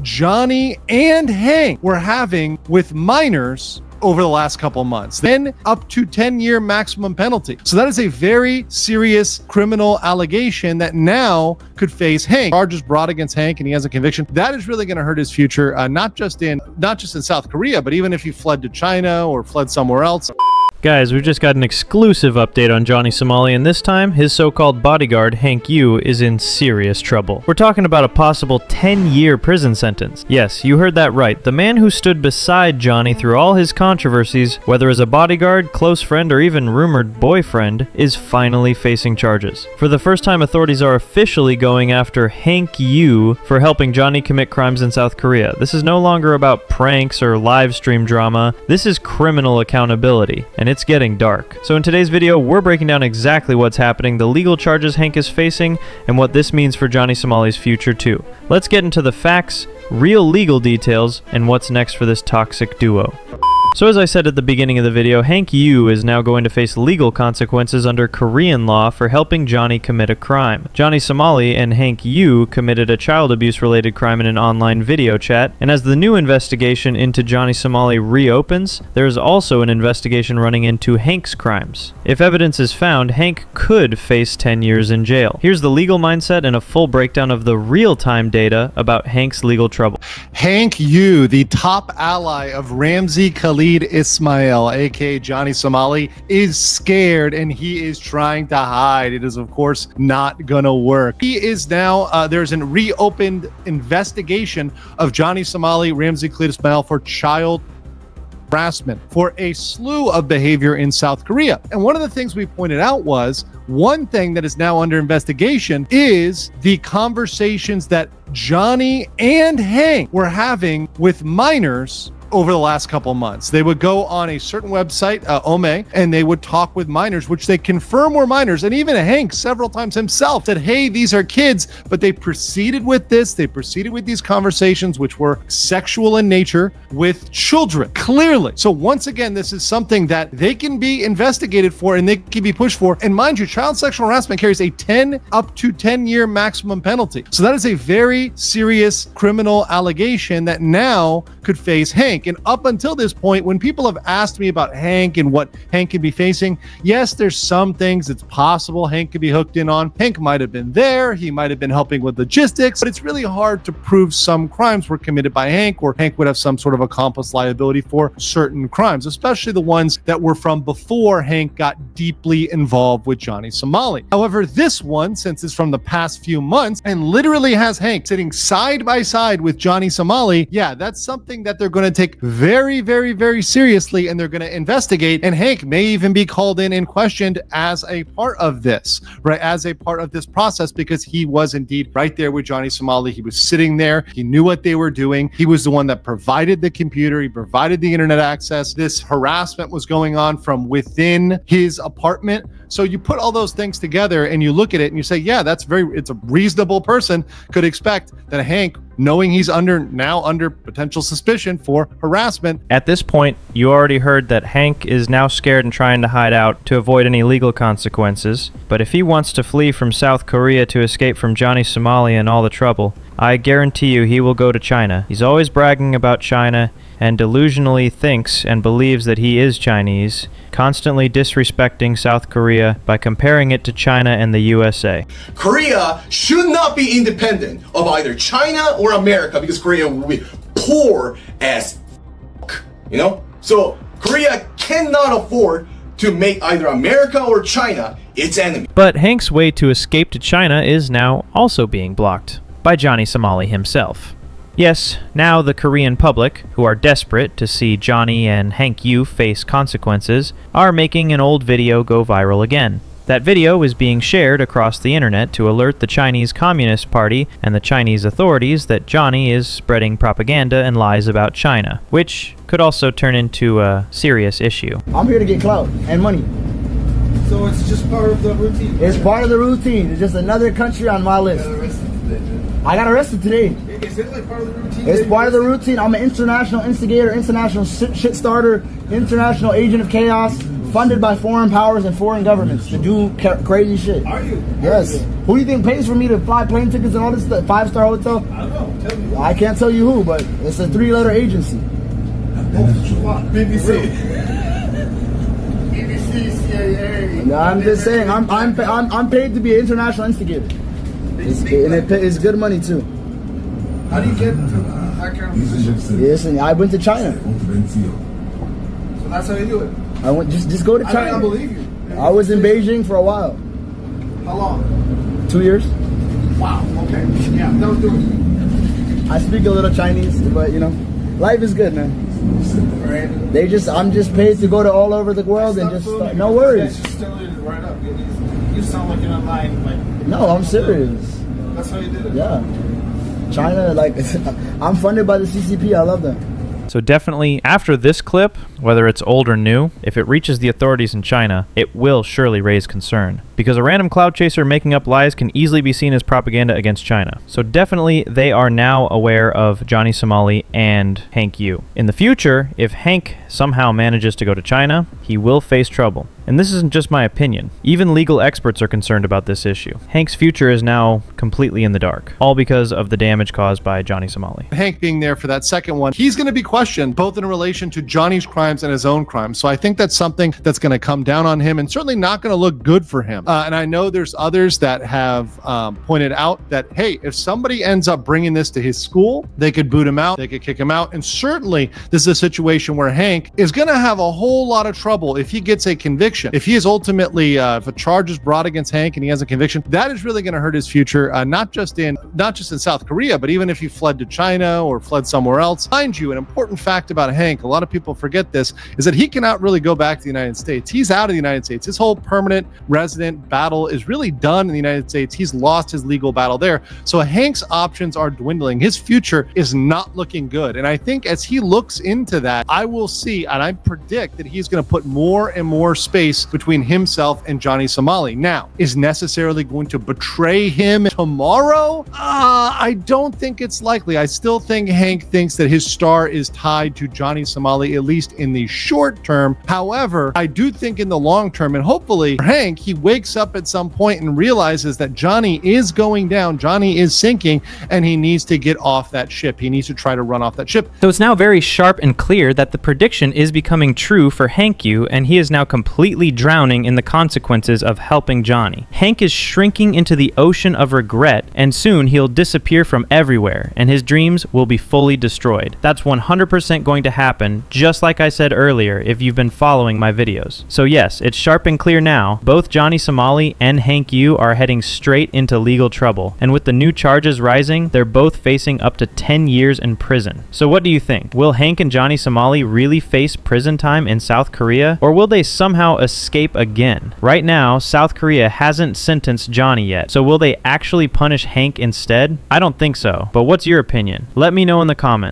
Johnny and Hank were having with minors over the last couple months, then up to 10-year maximum penalty. So that is a very serious criminal allegation that now could face Hank. Charges brought against Hank and he has a conviction. That is really going to hurt his future, not just in South Korea, but even if he fled to China or fled somewhere else. Guys, we've just got an exclusive update on Johnny Somali, and this time, his so-called bodyguard, Hank Yoo, is in serious trouble. We're talking about a possible 10-year prison sentence. Yes, you heard that right. The man who stood beside Johnny through all his controversies, whether as a bodyguard, close friend, or even rumored boyfriend, is finally facing charges. For the first time, authorities are officially going after Hank Yoo for helping Johnny commit crimes in South Korea. This is no longer about pranks or live stream drama. This is criminal accountability, and it's getting dark. So in today's video, we're breaking down exactly what's happening, the legal charges Hank is facing, and what this means for Johnny Somali's future too. Let's get into the facts, real legal details, and what's next for this toxic duo. So as I said at the beginning of the video, Hank Yoo is now going to face legal consequences under Korean law for helping Johnny commit a crime. Johnny Somali and Hank Yoo committed a child abuse related crime in an online video chat, and as the new investigation into Johnny Somali reopens, there is also an investigation running into Hank's crimes. If evidence is found, Hank could face 10 years in jail. Here's the legal mindset and a full breakdown of the real-time data about Hank's legal trouble. Hank Yoo, the top ally of Ramzi Khalid Ismail, aka Johnny Somali, is scared and he is trying to hide. It is, of course, not gonna work. He is now, there's a reopened investigation of Johnny Somali, Ramzi Khalid Ismail for child harassment for a slew of behavior in South Korea. And one of the things we pointed out was one thing that is now under investigation is the conversations that Johnny and Hank were having with minors over the last couple months. They would go on a certain website, Ome, and they would talk with minors, which they confirm were minors. And even Hank several times himself said, hey, these are kids. But they proceeded with this. They proceeded with these conversations, which were sexual in nature with children, clearly. So once again, this is something that they can be investigated for and they can be pushed for. And mind you, child sexual harassment carries a up to 10-year maximum penalty. So that is a very serious criminal allegation that now could face Hank. And up until this point, when people have asked me about Hank and what Hank could be facing, yes, there's some things it's possible Hank could be hooked in on. Hank might have been there. He might have been helping with logistics, but it's really hard to prove some crimes were committed by Hank, or Hank would have some sort of accomplice liability for certain crimes, especially the ones that were from before Hank got deeply involved with Johnny Somali. However, this one, since it's from the past few months and literally has Hank sitting side by side with Johnny Somali, yeah, that's something that they're going to take very, very, very seriously, and they're going to investigate. And Hank may even be called in and questioned as a part of this, right? As a part of this process, because he was indeed right there with Johnny Somali. He was sitting there. He knew what they were doing. He was the one that provided the computer. He provided the internet access. This harassment was going on from within his apartment. So you put all those things together and you look at it and you say, yeah, it's a reasonable person could expect that Hank, knowing he's now under potential suspicion for harassment. At this point, you already heard that Hank is now scared and trying to hide out to avoid any legal consequences. But if he wants to flee from South Korea to escape from Johnny Somali and all the trouble, I guarantee you he will go to China. He's always bragging about China and delusionally thinks and believes that he is Chinese, constantly disrespecting South Korea by comparing it to China and the USA. Korea should not be independent of either China or America, because Korea will be poor as f***, you know? So Korea cannot afford to make either America or China its enemy. But Hank's way to escape to China is now also being blocked by Johnny Somali himself. Yes, now the Korean public, who are desperate to see Johnny and Hank Yoo face consequences, are making an old video go viral again. That video is being shared across the internet to alert the Chinese Communist Party and the Chinese authorities that Johnny is spreading propaganda and lies about China, which could also turn into a serious issue. I'm here to get clout and money. So it's just part of the routine? It's part of the routine. It's just another country on my list. I got arrested today. Is it like part of the routine? It's part of the routine. I'm an international instigator, international shit starter, international agent of chaos, funded by foreign powers and foreign governments to do crazy shit. Are you? Yes. Who do you think pays for me to fly plane tickets and all this stuff? 5-star hotel? I don't know. Tell me. I can't tell you who, but it's a 3-letter agency. BBC. BBC, CIA. No, I'm just saying. I'm paid to be an international instigator. It's good money too. How do you get to that kind of position? Listen, I went to China. So that's how you do it. I went just go to China. I believe you. I was in Beijing for a while. How long? 2 years. Wow. Okay. Yeah, that was doing I speak a little Chinese, but you know, life is good, man. right. I'm just paid to go to all over the world and just no worries. Just still it right up. You sound like you're not lying. Like No, I'm serious. that's how you did it. Yeah, China, like I'm funded by the CCP. I love them. So definitely, after this clip, whether it's old or new, if it reaches the authorities in China, it will surely raise concern. Because a random cloud chaser making up lies can easily be seen as propaganda against China. So definitely, they are now aware of Johnny Somali and Hank Yoo. In the future, if Hank somehow manages to go to China, he will face trouble. And this isn't just my opinion. Even legal experts are concerned about this issue. Hank's future is now completely in the dark, all because of the damage caused by Johnny Somali. Hank being there for that second one, he's going to be questioned both in relation to Johnny's crimes and his own crimes. So I think that's something that's going to come down on him and certainly not going to look good for him. And I know there's others that have pointed out that, hey, if somebody ends up bringing this to his school, they could boot him out, they could kick him out. And certainly this is a situation where Hank is going to have a whole lot of trouble if he gets a conviction. If he is ultimately, if a charge is brought against Hank and he has a conviction, that is really going to hurt his future, not just in South Korea, but even if he fled to China or fled somewhere else. Mind you, an important fact about Hank, a lot of people forget this, is that he cannot really go back to the United States. He's out of the United States. His whole permanent resident battle is really done in the United States. He's lost his legal battle there. So Hank's options are dwindling. His future is not looking good. And I think as he looks into that, I will see, and I predict that he's going to put more and more space between himself and Johnny Somali. Now, is necessarily going to betray him tomorrow? I don't think it's likely. I still think Hank thinks that his star is tied to Johnny Somali, at least in the short term. However, I do think in the long term, and hopefully for Hank, he wakes up at some point and realizes that Johnny is going down, Johnny is sinking, and he needs to get off that ship. He needs to try to run off that ship. So it's now very sharp and clear that the prediction is becoming true for Hank Yoo, and he is now completely drowning in the consequences of helping Johnny. Hank is shrinking into the ocean of regret, and soon he'll disappear from everywhere, and his dreams will be fully destroyed. That's 100% going to happen, just like I said earlier if you've been following my videos. So yes, it's sharp and clear now. Both Johnny Somali and Hank Yoo are heading straight into legal trouble, and with the new charges rising, they're both facing up to 10 years in prison. So what do you think? Will Hank and Johnny Somali really face prison time in South Korea, or will they somehow escape again? Right now, South Korea hasn't sentenced Johnny yet, so will they actually punish Hank instead? I don't think so, but what's your opinion? Let me know in the comments.